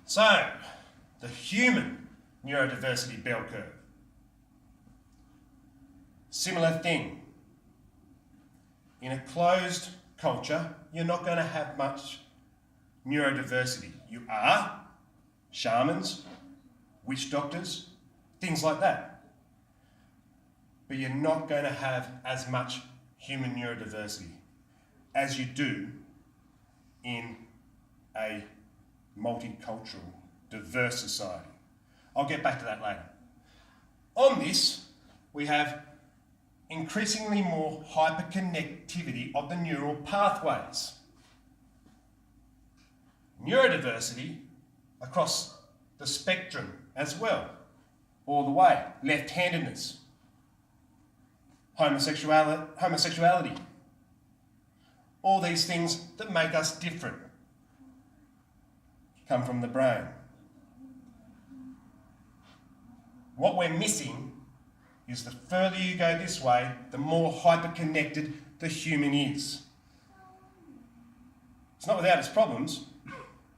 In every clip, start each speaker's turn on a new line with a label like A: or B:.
A: So, the human neurodiversity bell curve. Similar thing. In a closed culture, you're not going to have much neurodiversity. You are shamans, witch doctors, things like that. But you're not going to have as much human neurodiversity as you do in a multicultural, diverse society. I'll get back to that later. On this, we have increasingly more hyperconnectivity of the neural pathways. Neurodiversity across the spectrum as well, all the way. Left-handedness, homosexuality, all these things that make us different come from the brain. What we're missing is the further you go this way, the more hyperconnected the human is. It's not without its problems,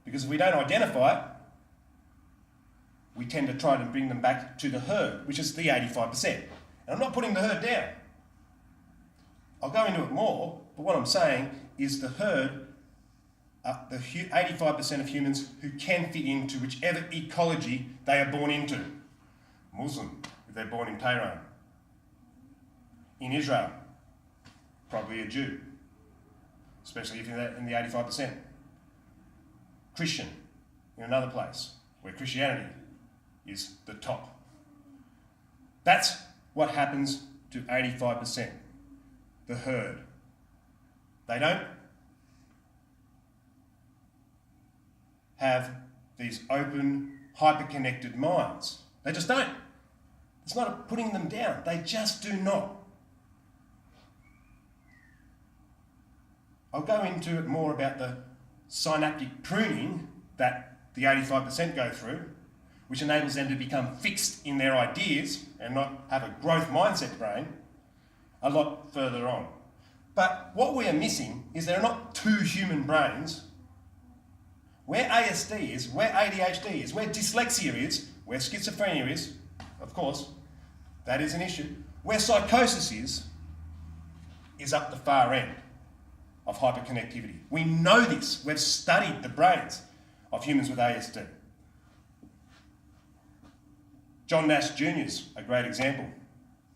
A: because if we don't identify it, we tend to try to bring them back to the herd, which is the 85%. And I'm not putting the herd down. I'll go into it more, but what I'm saying is the herd, the 85% of humans who can fit into whichever ecology they are born into. Muslim, if they're born in Tehran. In Israel, probably a Jew, especially if you're in the 85%. Christian, in another place, where Christianity is the top. That's what happens to 85%, the herd. They don't have these open, hyper-connected minds. They just don't. It's not putting them down. They just do not. I'll go into it more about the synaptic pruning that the 85% go through, which enables them to become fixed in their ideas and not have a growth mindset brain, a lot further on. But what we are missing is there are not two human brains. Where ASD is, where ADHD is, where dyslexia is, where schizophrenia is, of course, that is an issue. Where psychosis is up the far end of hyperconnectivity. We know this. We've studied the brains of humans with ASD. John Nash Jr. is a great example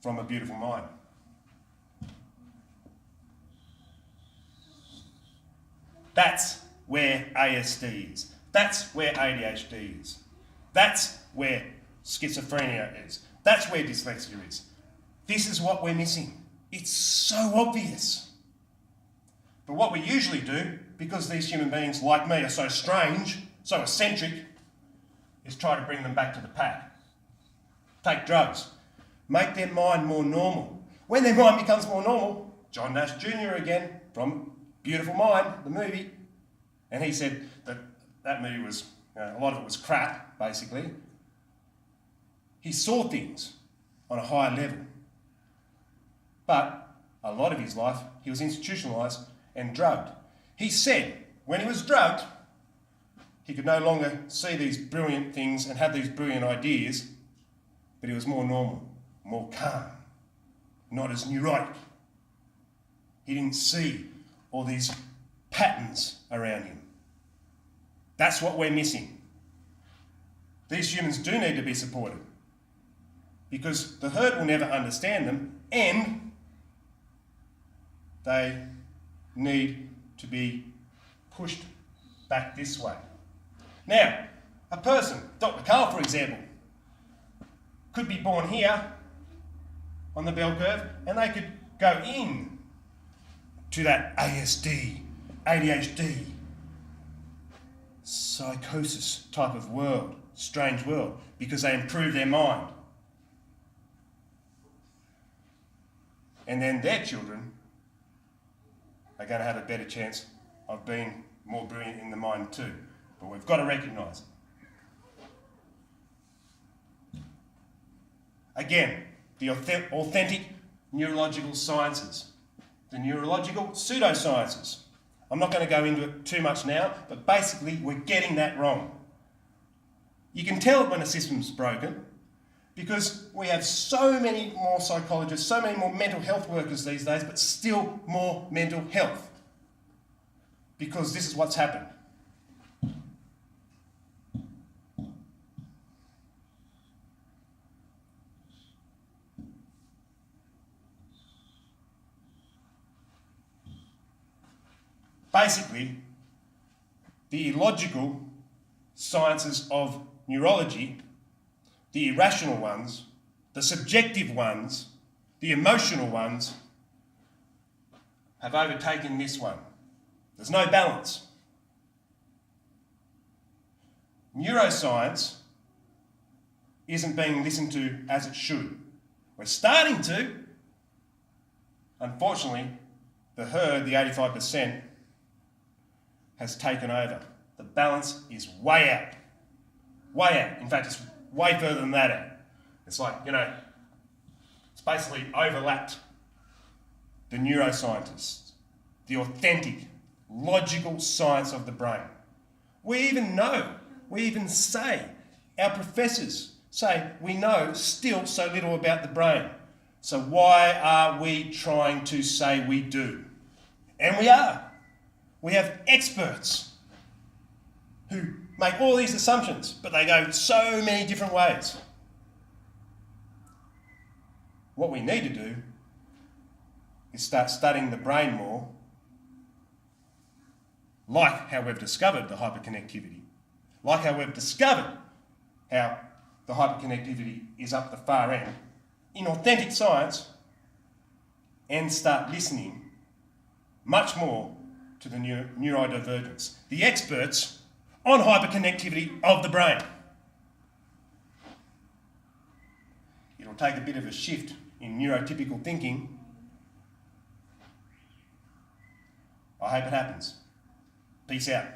A: from A Beautiful Mind. That's where ASD is. That's where ADHD is. That's where schizophrenia is. That's where dyslexia is. This is what we're missing. It's so obvious. But what we usually do, because these human beings like me are so strange, so eccentric, is try to bring them back to the pack. Take drugs. Make their mind more normal. When their mind becomes more normal, John Nash Jr. again, from Beautiful Mind, the movie, and he said that that movie was, a lot of it was crap, basically. He saw things on a higher level. But a lot of his life, he was institutionalised and drugged. He said when he was drugged, he could no longer see these brilliant things and have these brilliant ideas, but he was more normal, more calm, not as neurotic. He didn't see all these patterns around him. That's what we're missing. These humans do need to be supported because the herd will never understand them and they need to be pushed back this way. Now, a person, Dr. Karl for example, could be born here on the bell curve and they could go in to that ASD, ADHD, psychosis type of world, strange world, because they improve their mind. And then their children are going to have a better chance of being more brilliant in the mind too. But we've got to recognise it. Again, the authentic neurological sciences, the neurological pseudosciences. I'm not going to go into it too much now, but basically we're getting that wrong. You can tell when a system's broken because we have so many more psychologists, so many more mental health workers these days, but still more mental health. Because this is what's happened. Basically, the illogical sciences of neurology, the irrational ones, the subjective ones, the emotional ones, have overtaken this one. There's no balance. Neuroscience isn't being listened to as it should. We're starting to. Unfortunately, the herd, the 85%, has taken over. The balance is way out. Way out. In fact, it's way further than that out. It's like, it's basically overlapped the neuroscientists, the authentic, logical science of the brain. We even say, our professors say, we know still so little about the brain. So why are we trying to say we do? And we are. We have experts who make all these assumptions, but they go so many different ways. What we need to do is start studying the brain more, like how we've discovered the hyperconnectivity, like how we've discovered how the hyperconnectivity is up the far end, in authentic science, and start listening much more to the neurodivergence, the experts on hyperconnectivity of the brain. It'll take a bit of a shift in neurotypical thinking. I hope it happens. Peace out.